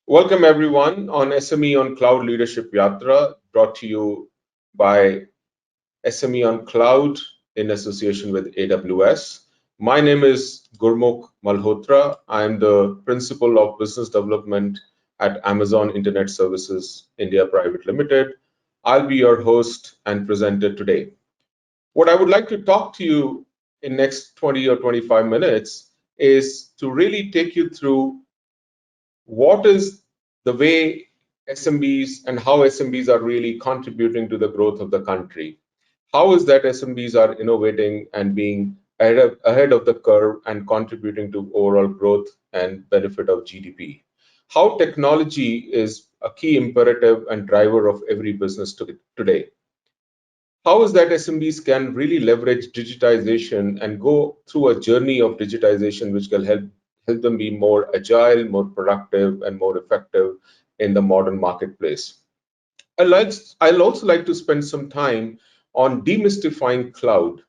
Welcome everyone on SME on Cloud Leadership Yatra, brought to you by SME on Cloud in association with AWS. My name is Gurmukh Malhotra. I am the Principal of Business Development at Amazon Internet Services India Private Limited. I'll be your host and presenter today. What I would like to talk to you in next 20 or 25 minutes is to really take you through what is the way SMBs and how SMBs are really contributing to the growth of the country. How is that SMBs are innovating and being ahead of the curve and contributing to overall growth and benefit of GDP? How technology is a key imperative and driver of every business today. How is that SMBs can really leverage digitization and go through a journey of digitization which can help them be more agile, more productive, and more effective in the modern marketplace. I'll also like to spend some time on demystifying cloud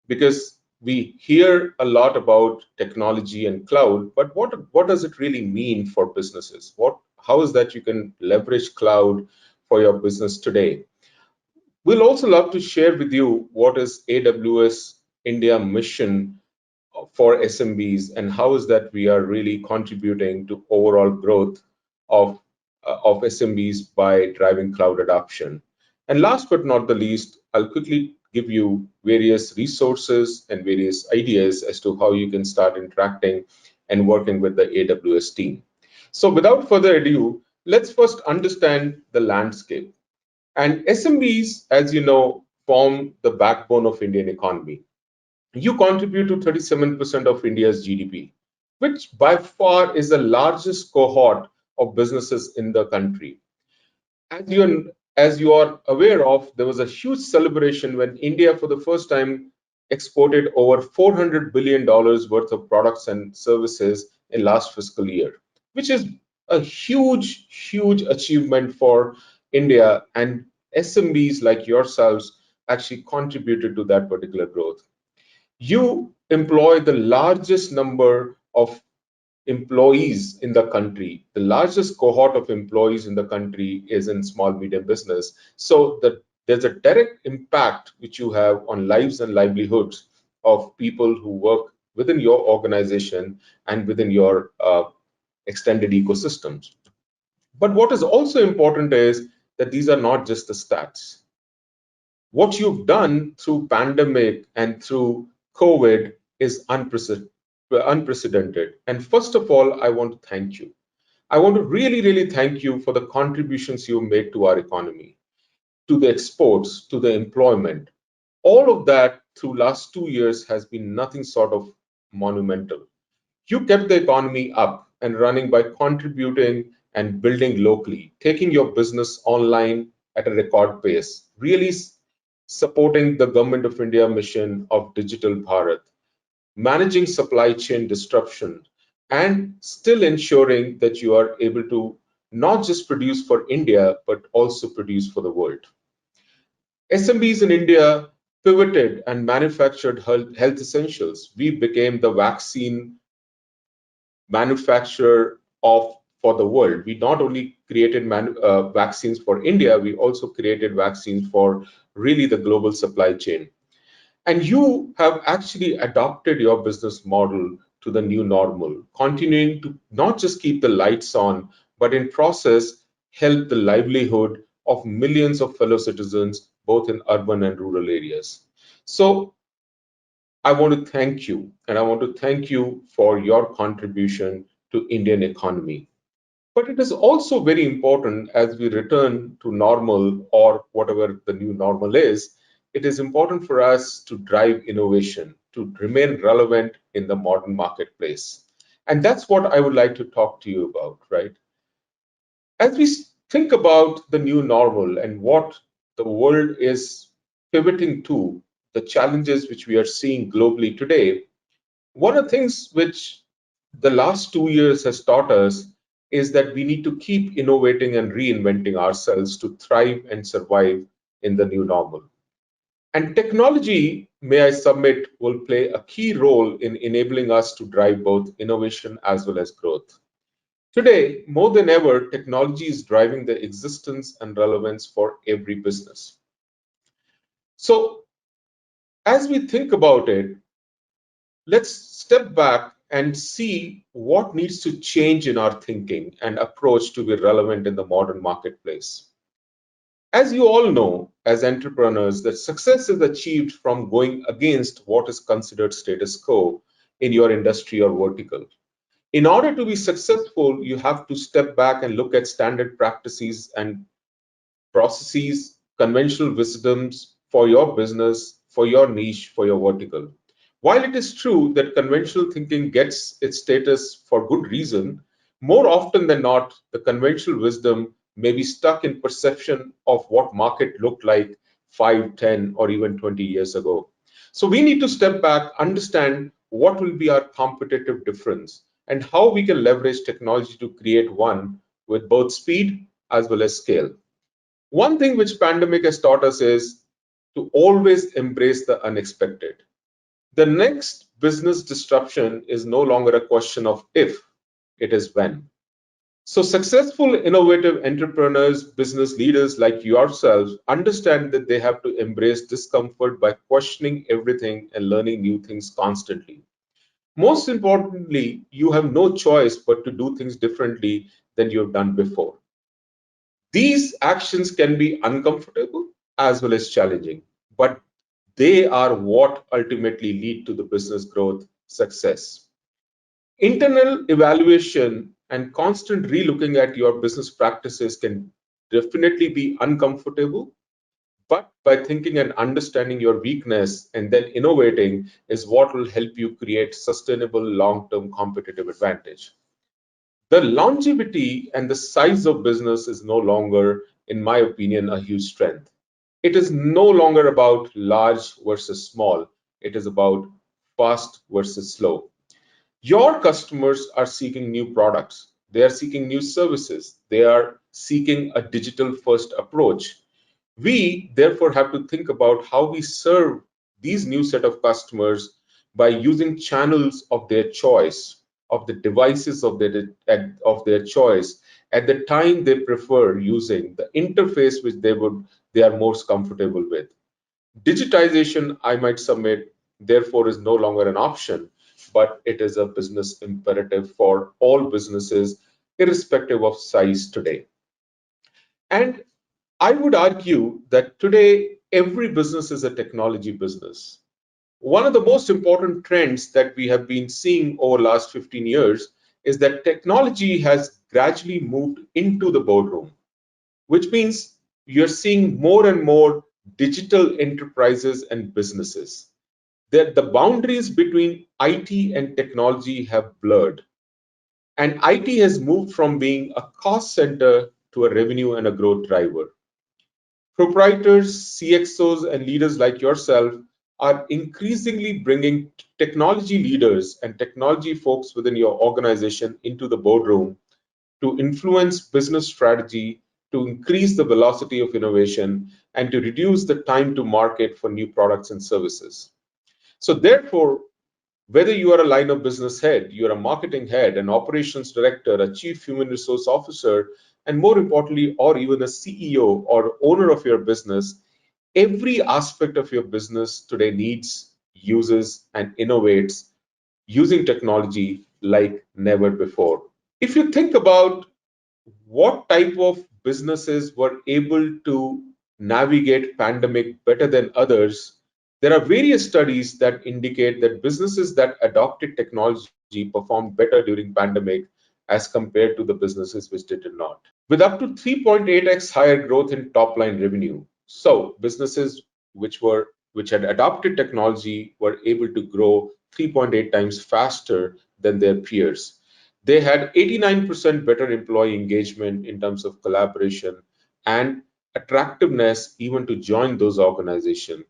because we hear a lot about technology and cloud, but what does it really mean for businesses? How is that you can leverage cloud for your business today? We'll also love to share with you what is AWS India mission for SMBs and how is that we are really contributing to overall growth of SMBs by driving cloud adoption. And last but not the least, I'll quickly give you various resources and various ideas as to how you can start interacting and working with the AWS team. So without further ado, let's first understand the landscape. And SMBs, as you know, form the backbone of Indian economy. You contribute to 37% of India's GDP, which by far is the largest cohort of businesses in the country. As you are aware of, there was a huge celebration when India for the first time exported over $400 billion worth of products and services in last fiscal year, which is a huge, huge achievement for India, and SMBs like yourselves actually contributed to that particular growth. You employ the largest number of employees in the country. The largest cohort of employees in the country is in small medium business. So there's a direct impact which you have on lives and livelihoods of people who work within your organization and within your extended ecosystems. But what is also important is that these are not just the stats. What you've done through pandemic and through COVID is unprecedented. And first of all, I want to thank you. I want to really, really thank you for the contributions you made to our economy, to the exports, to the employment. All of that through last 2 years has been nothing sort of monumental. You kept the economy up and running by contributing and building locally, taking your business online at a record pace, really supporting the Government of India mission of Digital Bharat, managing supply chain disruption, and still ensuring that you are able to not just produce for India, but also produce for the world. SMBs in India pivoted and manufactured health essentials. We became the vaccine manufacturer of for the world. We not only created vaccines for India, we also created vaccines for really the global supply chain. And you have actually adopted your business model to the new normal, continuing to not just keep the lights on, but in process help the livelihood of millions of fellow citizens, both in urban and rural areas. So I want to thank you, and I want to thank you for your contribution to Indian economy. But it is also very important as we return to normal or whatever the new normal is, it is important for us to drive innovation, to remain relevant in the modern marketplace. And that's what I would like to talk to you about, right? As we think about the new normal and what the world is pivoting to, the challenges which we are seeing globally today, one of the things which the last 2 years has taught us is that we need to keep innovating and reinventing ourselves to thrive and survive in the new normal. And technology, may I submit, will play a key role in enabling us to drive both innovation as well as growth. Today, more than ever, technology is driving the existence and relevance for every business. So, as we think about it, let's step back and see what needs to change in our thinking and approach to be relevant in the modern marketplace. As you all know, as entrepreneurs, that success is achieved from going against what is considered status quo in your industry or vertical. In order to be successful, you have to step back and look at standard practices and processes, conventional wisdoms for your business, for your niche, for your vertical. While it is true that conventional thinking gets its status for good reason, more often than not, the conventional wisdom may be stuck in perception of what market looked like 5, 10, or even 20 years ago. So we need to step back, understand what will be our competitive difference and how we can leverage technology to create one with both speed as well as scale. One thing which pandemic has taught us is to always embrace the unexpected. The next business disruption is no longer a question of if, it is when. So successful, innovative entrepreneurs, business leaders like yourselves understand that they have to embrace discomfort by questioning everything and learning new things constantly. Most importantly, you have no choice but to do things differently than you've done before. These actions can be uncomfortable as well as challenging, but they are what ultimately lead to the business growth success. Internal evaluation and constant relooking at your business practices can definitely be uncomfortable, but by thinking and understanding your weakness and then innovating is what will help you create sustainable long-term competitive advantage. The longevity and the size of business is no longer, in my opinion, a huge strength. It is no longer about large versus small. It is about fast versus slow. Your customers are seeking new products. They are seeking new services. They are seeking a digital first approach. We therefore have to think about how we serve these new set of customers by using channels of their choice, of the devices of their choice at the time they prefer using the interface which they are most comfortable with. Digitization, I might submit, therefore is no longer an option, but it is a business imperative for all businesses, irrespective of size today. And I would argue that today every business is a technology business. One of the most important trends that we have been seeing over the last 15 years is that technology has gradually moved into the boardroom, which means you're seeing more and more digital enterprises and businesses. That the boundaries between IT and technology have blurred, and IT has moved from being a cost center to a revenue and a growth driver. Proprietors, CXOs, and leaders like yourself are increasingly bringing technology leaders and technology folks within your organization into the boardroom to influence business strategy, to increase the velocity of innovation, and to reduce the time to market for new products and services. So therefore, whether you are a line of business head, you are a marketing head, an operations director, a chief human resource officer, and more importantly, or even a CEO or owner of your business, every aspect of your business today needs, uses, and innovates using technology like never before. If you think about what type of businesses were able to navigate pandemic better than others, there are various studies that indicate that businesses that adopted technology performed better during pandemic as compared to the businesses which did not, with up to 3.8x higher growth in top line revenue. So businesses which had adopted technology were able to grow 3.8 times faster than their peers. They had 89% better employee engagement in terms of collaboration and attractiveness even to join those organizations.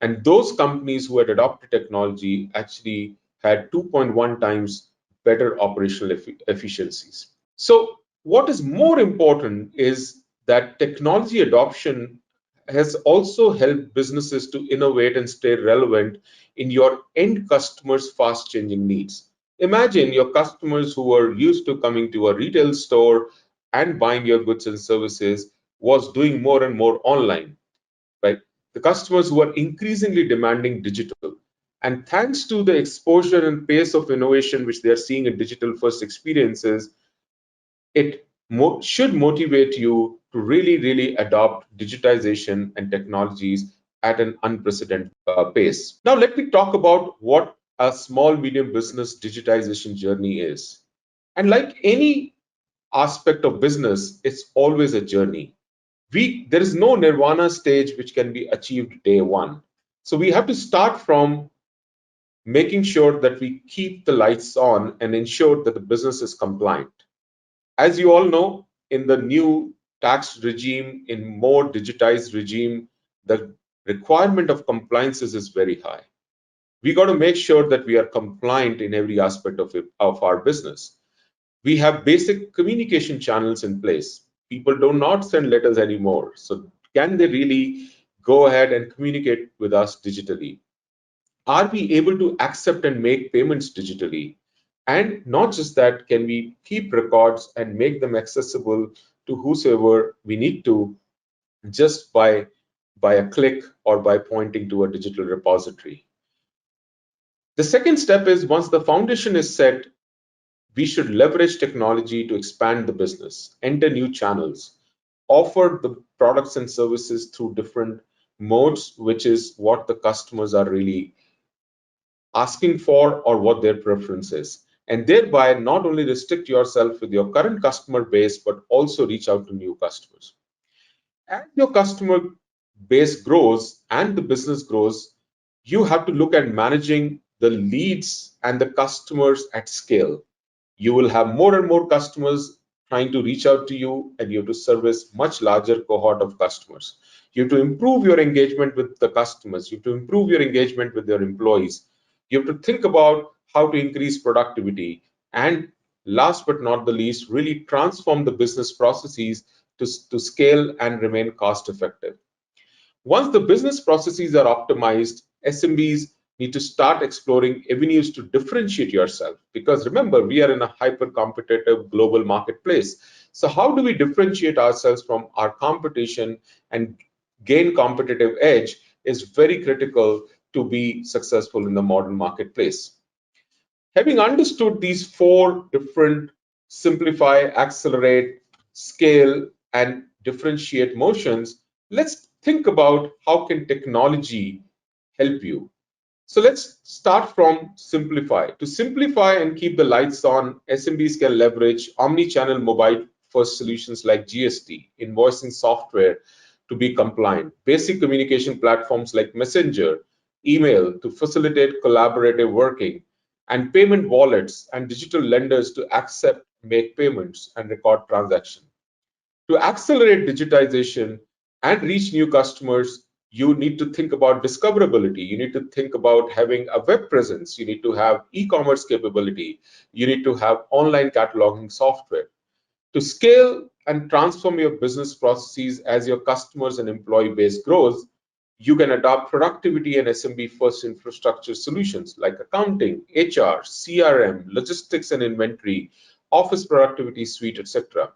And those companies who had adopted technology actually had 2.1 times better operational efficiencies. So, what is more important is that technology adoption has also helped businesses to innovate and stay relevant in your end customers' fast changing needs. Imagine your customers who were used to coming to a retail store and buying your goods and services was doing more and more online, right? The customers who are increasingly demanding digital. And thanks to the exposure and pace of innovation which they are seeing in digital first experiences, it should motivate you to really adopt digitization and technologies at an unprecedented pace. Now, let me talk about what a small medium business digitization journey is. And like any aspect of business, it's always a journey. There is no nirvana stage which can be achieved day one. So we have to start from making sure that we keep the lights on and ensure that the business is compliant. As you all know, in the new tax regime, in more digitized regime, the requirement of compliances is very high. We got to make sure that we are compliant in every aspect of our business. We have basic communication channels in place. People do not send letters anymore. So can they really go ahead and communicate with us digitally? Are we able to accept and make payments digitally? And not just that, can we keep records and make them accessible to whosoever we need to just by a click or by pointing to a digital repository? The second step is, once the foundation is set, we should leverage technology to expand the business, enter new channels, offer the products and services through different modes, which is what the customers are really asking for or what their preference is. And thereby not only restrict yourself with your current customer base, but also reach out to new customers. As your customer base grows and the business grows, you have to look at managing the leads and the customers at scale. You will have more and more customers trying to reach out to you, and you have to service much larger cohort of customers. You have to improve your engagement with the customers. You have to improve your engagement with your employees. You have to think about how to increase productivity. And last but not the least, really transform the business processes to scale and remain cost effective. Once the business processes are optimized, SMBs need to start exploring avenues to differentiate yourself. Because remember, we are in a hyper competitive global marketplace. So how do we differentiate ourselves from our competition and gain competitive edge is very critical to be successful in the modern marketplace. Having understood these four different simplify, accelerate, scale, and differentiate motions, let's think about how can technology help you. So let's start from simplify. To simplify and keep the lights on, SMBs can leverage omni-channel mobile first solutions like GST, invoicing software to be compliant, basic communication platforms like Messenger, email to facilitate collaborative working, and payment wallets and digital lenders to accept, make payments, and record transactions. To accelerate digitization and reach new customers, you need to think about discoverability. You need to think about having a web presence. You need to have e-commerce capability. You need to have online cataloging software. To scale and transform your business processes as your customers and employee base grows, you can adopt productivity and SMB first infrastructure solutions like accounting, HR, CRM, logistics and inventory, office productivity suite, etc.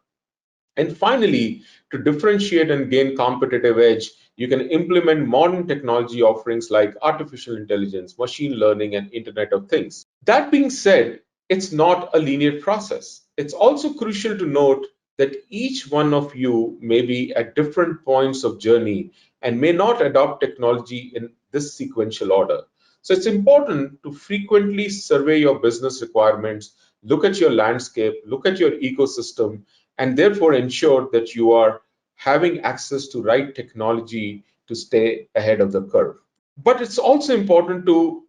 And finally, to differentiate and gain competitive edge, you can implement modern technology offerings like artificial intelligence, machine learning, and Internet of Things. That being said, it's not a linear process. It's also crucial to note that each one of you may be at different points of journey and may not adopt technology in this sequential order. So it's important to frequently survey your business requirements, look at your landscape, look at your ecosystem, and therefore ensure that you are having access to right technology to stay ahead of the curve. But it's also important to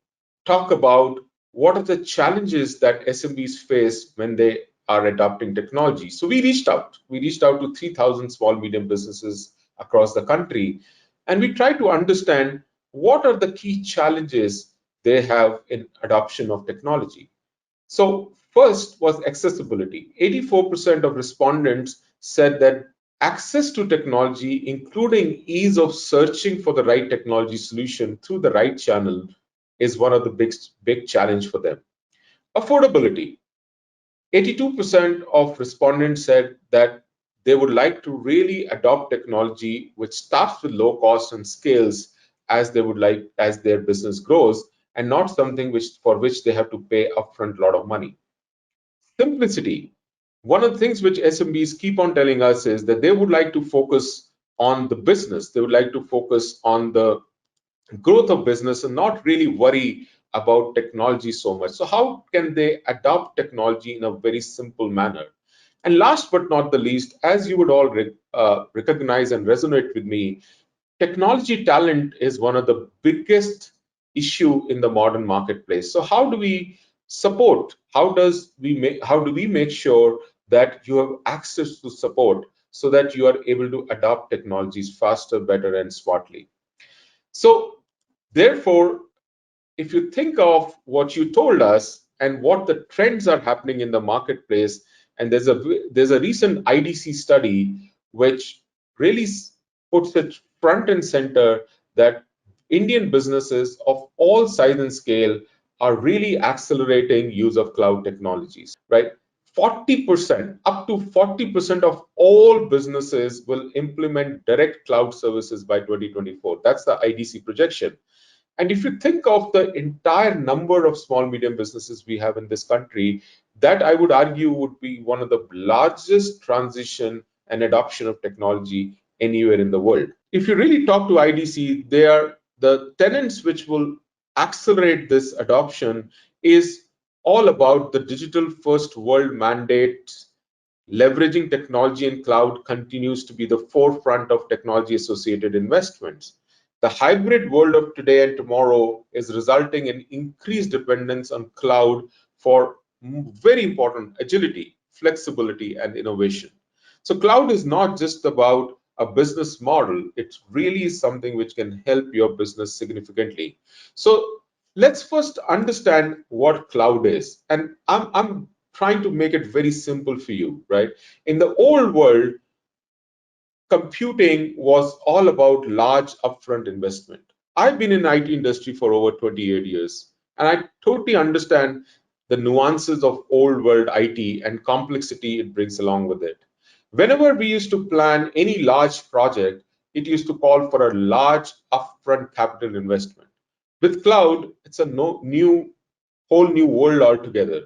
talk about what are the challenges that SMBs face when they are adopting technology. So we reached out. We reached out to 3,000 small medium businesses across the country, and we tried to understand what are the key challenges they have in adoption of technology. So first was accessibility. 84% of respondents said that access to technology, including ease of searching for the right technology solution through the right channel, is one of the big challenge for them. Affordability. 82% of respondents said that they would like to really adopt technology which starts with low cost and scales as they would like as their business grows, and not something which for which they have to pay upfront a lot of money. Simplicity. One of the things which SMBs keep on telling us is that they would like to focus on the business. They would like to focus on the growth of business and not really worry about technology so much. So how can they adopt technology in a very simple manner? And last but not the least, as you would all recognize and resonate with me, technology talent is one of the biggest issue in the modern marketplace. So how do we support? How do we make sure that you have access to support so that you are able to adopt technologies faster, better, and smartly? So therefore, if you think of what you told us and what the trends are happening in the marketplace, and there's a recent IDC study which really puts it front and center that Indian businesses of all size and scale are really accelerating use of cloud technologies, right? 40%, up to 40% of all businesses will implement direct cloud services by 2024. That's the IDC projection. And if you think of the entire number of small medium businesses we have in this country, that I would argue would be one of the largest transition and adoption of technology anywhere in the world. If you really talk to IDC, they are the tenets which will accelerate this adoption is all about the digital first world mandate. Leveraging technology and cloud continues to be the forefront of technology associated investments. The hybrid world of today and tomorrow is resulting in increased dependence on cloud for very important agility, flexibility, and innovation. So, cloud is not just about a business model, it really is something which can help your business significantly. So, let's first understand what cloud is. And I'm trying to make it very simple for you, right? In the old world, computing was all about large upfront investment. I've been in IT industry for over 28 years, and I totally understand the nuances of old world IT and complexity it brings along with it. Whenever we used to plan any large project, it used to call for a large upfront capital investment. With cloud, it's a whole new world altogether.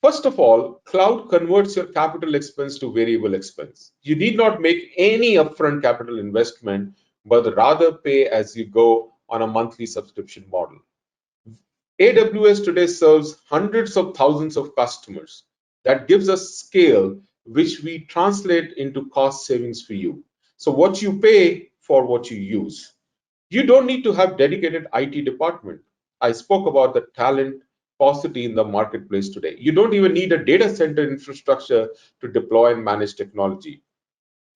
First of all, cloud converts your capital expense to variable expense. You need not make any upfront capital investment, but rather pay as you go on a monthly subscription model. AWS today serves hundreds of thousands of customers. That gives us scale, which we translate into cost savings for you. So what you pay for what you use. You don't need to have dedicated IT department. I spoke about the talent paucity in the marketplace today. You don't even need a data center infrastructure to deploy and manage technology.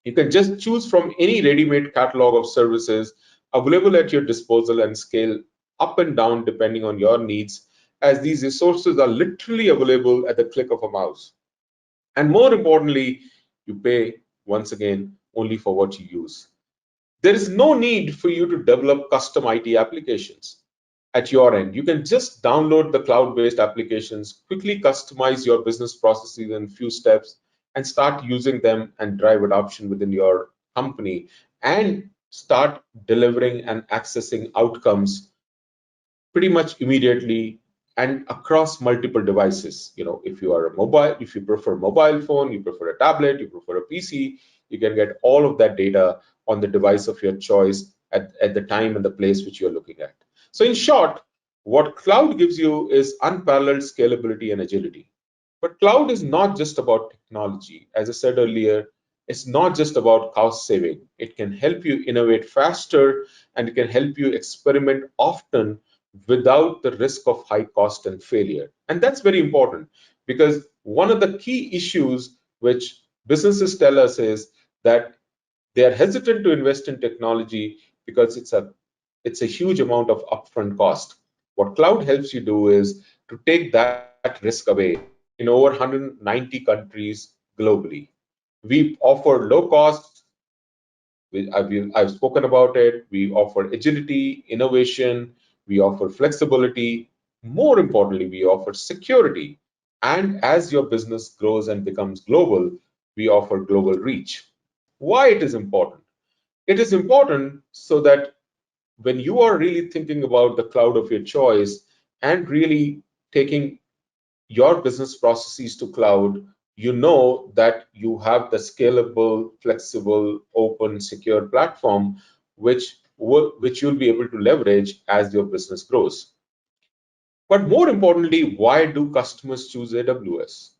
You can just choose from any ready-made catalog of services available at your disposal and scale up and down depending on your needs, as these resources are literally available at the click of a mouse. And more importantly, you pay once again only for what you use. There is no need for you to develop custom IT applications at your end. You can just download the cloud-based applications, quickly customize your business processes in a few steps, and start using them and drive adoption within your company and start delivering and accessing outcomes pretty much immediately and across multiple devices. If you are a mobile, if you prefer a mobile phone, you prefer a tablet, you prefer a PC, you can get all of that data on the device of your choice at the time and the place which you're looking at. So in short, what cloud gives you is unparalleled scalability and agility. But cloud is not just about technology. As I said earlier, it's not just about cost saving. It can help you innovate faster, and it can help you experiment often without the risk of high cost and failure. And that's very important, because one of the key issues which businesses tell us is that they are hesitant to invest in technology because it's a huge amount of upfront cost. What cloud helps you do is to take that risk away in over 190 countries globally. We offer low cost. I've spoken about it. We offer agility, innovation. We offer flexibility. More importantly, we offer security. And as your business grows and becomes global, we offer global reach. Why it is important? It is important so that when you are really thinking about the cloud of your choice and really taking your business processes to cloud, you know that you have the scalable, flexible, open, secure platform which you'll be able to leverage as your business grows. But more importantly, why do customers choose AWS?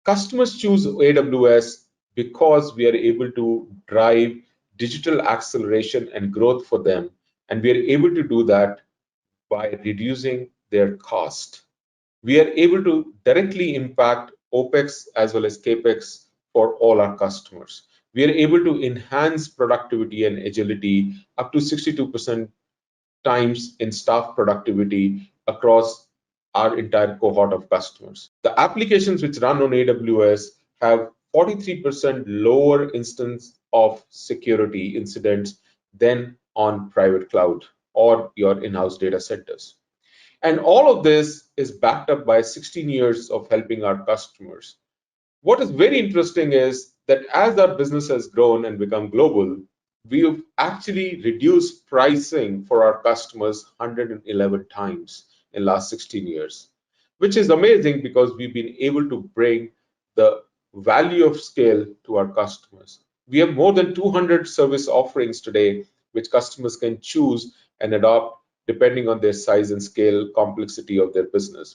Customers choose AWS because we are able to drive digital acceleration and growth for them, and we are able to do that by reducing their cost. We are able to directly impact OPEX as well as CAPEX for all our customers. We are able to enhance productivity and agility up to 62% times in staff productivity across our entire cohort of customers. The applications which run on AWS have 43% lower instance of security incidents than on private cloud or your in-house data centers. And all of this is backed up by 16 years of helping our customers. What is very interesting is that as our business has grown and become global, we've actually reduced pricing for our customers 111 times in last 16 years, which is amazing because we've been able to bring the value of scale to our customers. We have more than 200 service offerings today, which customers can choose and adopt depending on their size and scale, complexity of their business.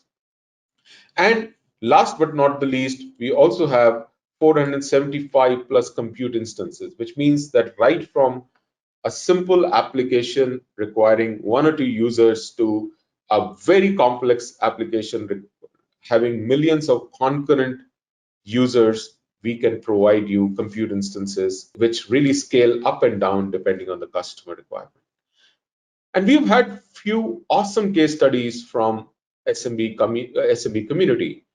And last but not the least, we also have 475 plus compute instances, which means that right from a simple application requiring one or two users to a very complex application having millions of concurrent users, we can provide you compute instances which really scale up and down depending on the customer requirement. And we've had few awesome case studies from SMB community.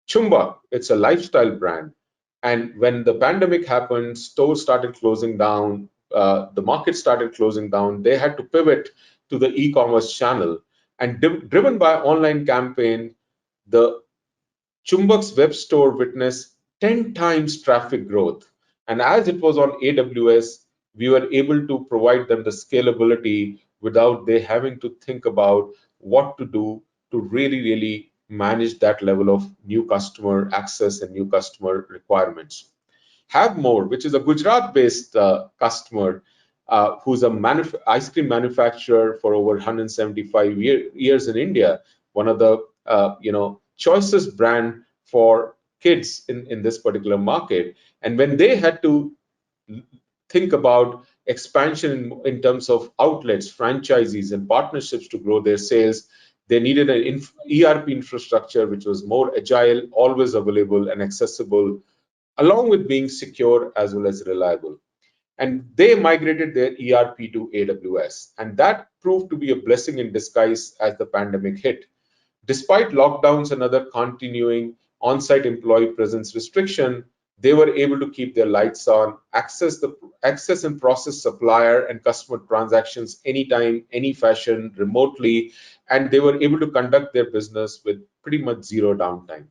Chumba, it's a lifestyle brand. And when the pandemic happened, stores started closing down, the market started closing down, they had to pivot to the e-commerce channel. And driven by online campaign, the Chumbak's web store witnessed 10 times traffic growth. And as it was on AWS, we were able to provide them the scalability without they having to think about what to do to really manage that level of new customer access and new customer requirements. Have More, which is a Gujarat-based customer who's a ice cream manufacturer for over 175 years in India, one of the choicest brand for kids in this particular market. And when they had to think about expansion in terms of outlets, franchisees, and partnerships to grow their sales, they needed an ERP infrastructure which was more agile, always available and accessible, along with being secure as well as reliable. And they migrated their ERP to AWS. And that proved to be a blessing in disguise as the pandemic hit. Despite lockdowns and other continuing on-site employee presence restriction, they were able to keep their lights on, access and process supplier and customer transactions anytime, any fashion, remotely, and they were able to conduct their business with pretty much zero downtime.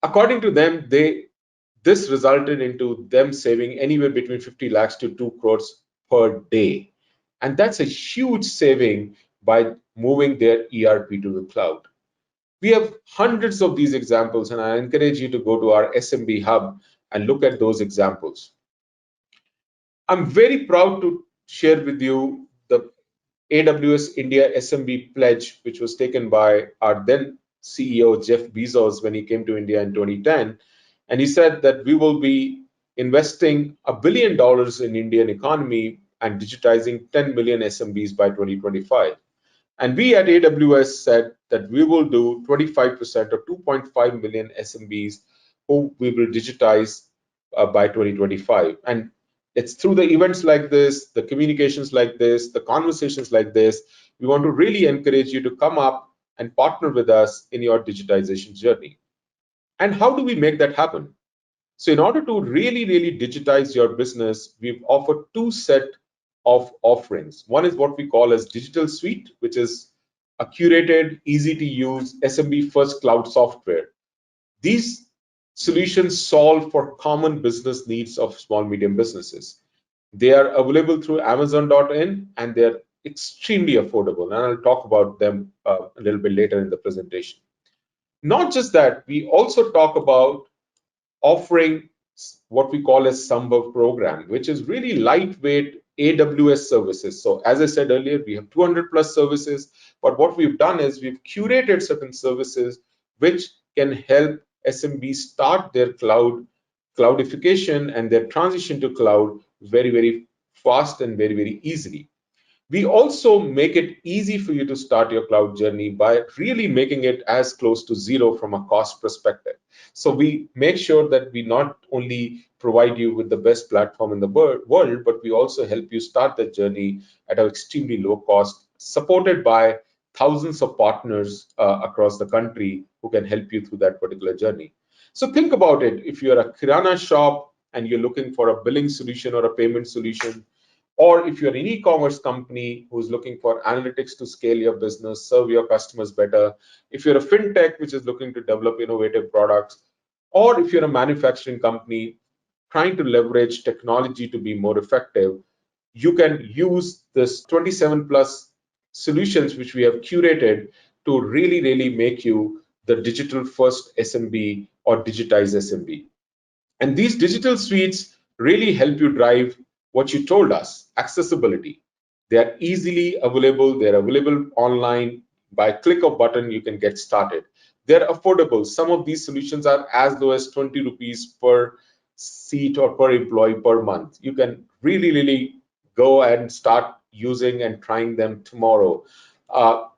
According to them, this resulted into them saving anywhere between 50 lakhs to 2 crores per day. And that's a huge saving by moving their ERP to the cloud. We have hundreds of these examples, and I encourage you to go to our SMB hub and look at those examples. I'm very proud to share with you the AWS India SMB pledge, which was taken by our then CEO, Jeff Bezos, when he came to India in 2010. And he said that we will be investing $1 billion in Indian economy and digitizing 10 million SMBs by 2025. And we at AWS said that we will do 25% or 2.5 million SMBs who we will digitize by 2025. And it's through the events like this, the communications like this, the conversations like this, we want to really encourage you to come up and partner with us in your digitization journey. And how do we make that happen? So in order to really digitize your business, we've offered two sets of offerings. One is what we call as Digital Suite, which is a curated, easy to use SMB first cloud software. These solutions solve for common business needs of small, medium businesses. They are available through Amazon.in and they're extremely affordable. And I'll talk about them a little bit later in the presentation. Not just that, we also talk about offering what we call as Samba program, which is really lightweight AWS services. So as I said earlier, we have 200 plus services, but what we've done is we've curated certain services which can help SMBs start their cloudification and their transition to cloud very, very fast and very, very easily. We also make it easy for you to start your cloud journey by really making it as close to zero from a cost perspective. So we make sure that we not only provide you with the best platform in the world, but we also help you start the journey at an extremely low cost, supported by thousands of partners across the country who can help you through that particular journey. So think about it. If you're a Kirana shop and you're looking for a billing solution or a payment solution, or if you're an e-commerce company who's looking for analytics to scale your business, serve your customers better, if you're a fintech which is looking to develop innovative products, or if you're a manufacturing company trying to leverage technology to be more effective, you can use this 27 plus solutions which we have curated to really, really make you the digital first SMB or digitized SMB. And these digital suites really help you drive what you told us, accessibility. They are easily available. They're available online. By click of button, you can get started. They're affordable. Some of these solutions are as low as 20 rupees per seat or per employee per month. You can really, really go and start using and trying them tomorrow.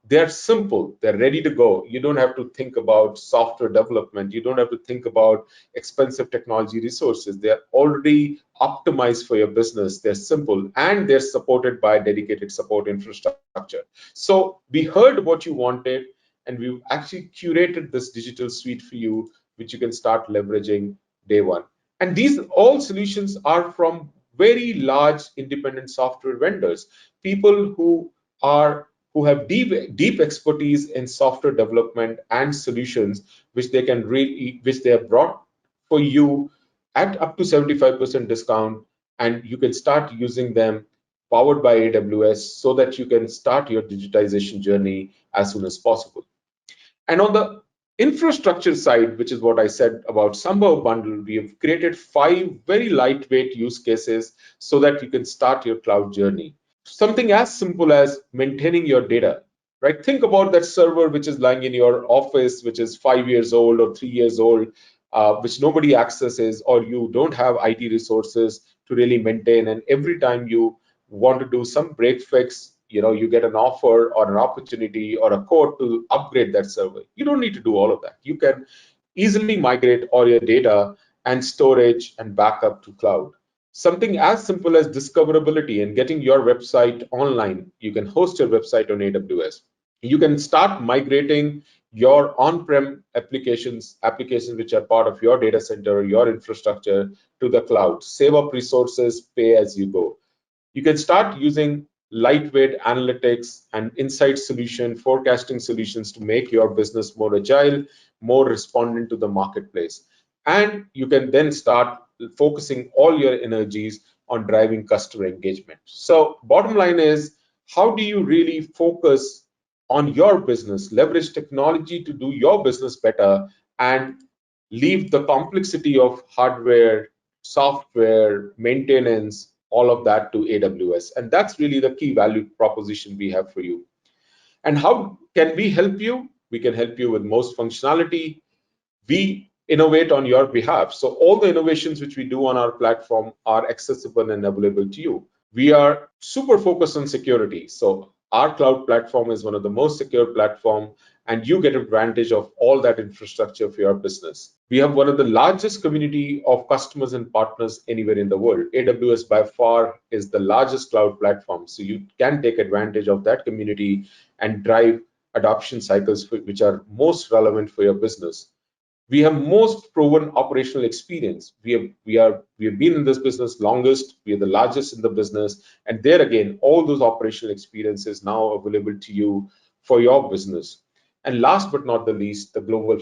They're simple, they're ready to go. You don't have to think about software development. You don't have to think about expensive technology resources. They're already optimized for your business. They're simple and they're supported by dedicated support infrastructure. So we heard what you wanted and we've actually curated this digital suite for you, which you can start leveraging day one. And these all solutions are from very large independent software vendors, people who have deep expertise in software development and solutions, which they have brought for you at up to 75% discount, and you can start using them powered by AWS so that you can start your digitization journey as soon as possible. And on the infrastructure side, which is what I said about Samba bundle, we have created 5 very lightweight use cases so that you can start your cloud journey. Something as simple as maintaining your data, right? Think about that server which is lying in your office, which is 5 years old or 3 years old, which nobody accesses, or you don't have IT resources to really maintain. And every time you want to do some break fix, you get an offer or an opportunity or a code to upgrade that server. You don't need to do all of that. You can easily migrate all your data and storage and backup to cloud. Something as simple as discoverability and getting your website online. You can host your website on AWS. You can start migrating your on-prem applications which are part of your data center, your infrastructure, to the cloud. Save up resources, pay as you go. You can start using lightweight analytics and insight solution, forecasting solutions to make your business more agile, more respondent to the marketplace. And you can then start focusing all your energies on driving customer engagement. So bottom line is, how do you really focus on your business, leverage technology to do your business better, and leave the complexity of hardware, software, maintenance, all of that to AWS? And that's really the key value proposition we have for you. And how can we help you? We can help you with most functionality. We innovate on your behalf. So all the innovations which we do on our platform are accessible and available to you. We are super focused on security. So our cloud platform is one of the most secure platforms, and you get advantage of all that infrastructure for your business. We have one of the largest community of customers and partners anywhere in the world. AWS by far is the largest cloud platform. So you can take advantage of that community and drive adoption cycles which are most relevant for your business. We have most proven operational experience. We have been in this business longest. We are the largest in the business, and there again, all those operational experiences now available to you for your business. And last but not the least, the global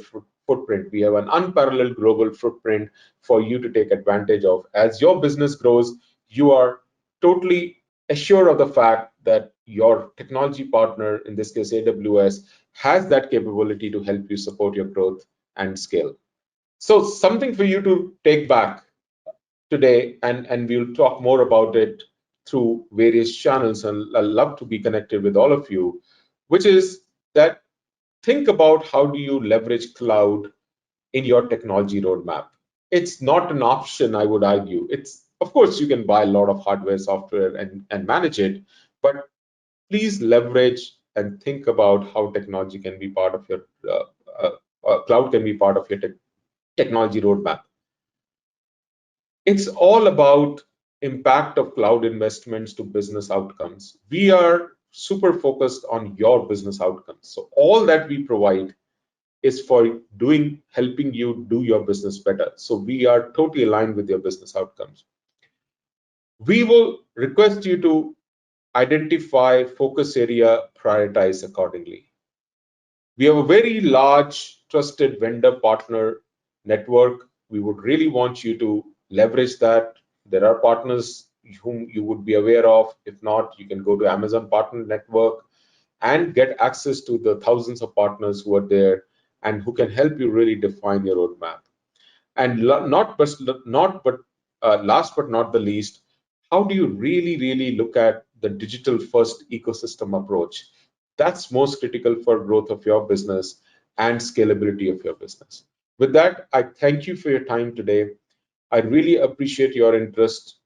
footprint. We have an unparalleled global footprint for you to take advantage of. As your business grows, you are totally assured of the fact that your technology partner, in this case AWS, has that capability to help you support your growth and scale. So something for you to take back today, and we'll talk more about it through various channels, and I'd love to be connected with all of you, which is that think about how do you leverage cloud in your technology roadmap. It's not an option, I would argue. It's, of course, you can buy a lot of hardware, software, and manage it, but please leverage and think about how technology can be part of your cloud can be part of your technology roadmap. It's all about impact of cloud investments to business outcomes. We are super focused on your business outcomes. So all that we provide is for helping you do your business better. So we are totally aligned with your business outcomes. We will request you to identify focus area, prioritize accordingly. We have a very large trusted vendor partner network. We would really want you to leverage that. There are partners whom you would be aware of. If not, you can go to Amazon Partner Network and get access to the thousands of partners who are there and who can help you really define your roadmap. And last but not the least, how do you really look at the digital first ecosystem approach? That's most critical for growth of your business and scalability of your business. With that, I thank you for your time today. I really appreciate your interest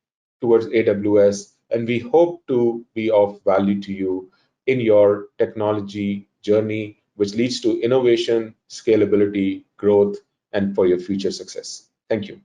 towards AWS, and we hope to be of value to you in your technology journey, which leads to innovation, scalability, growth, and for your future success. Thank you.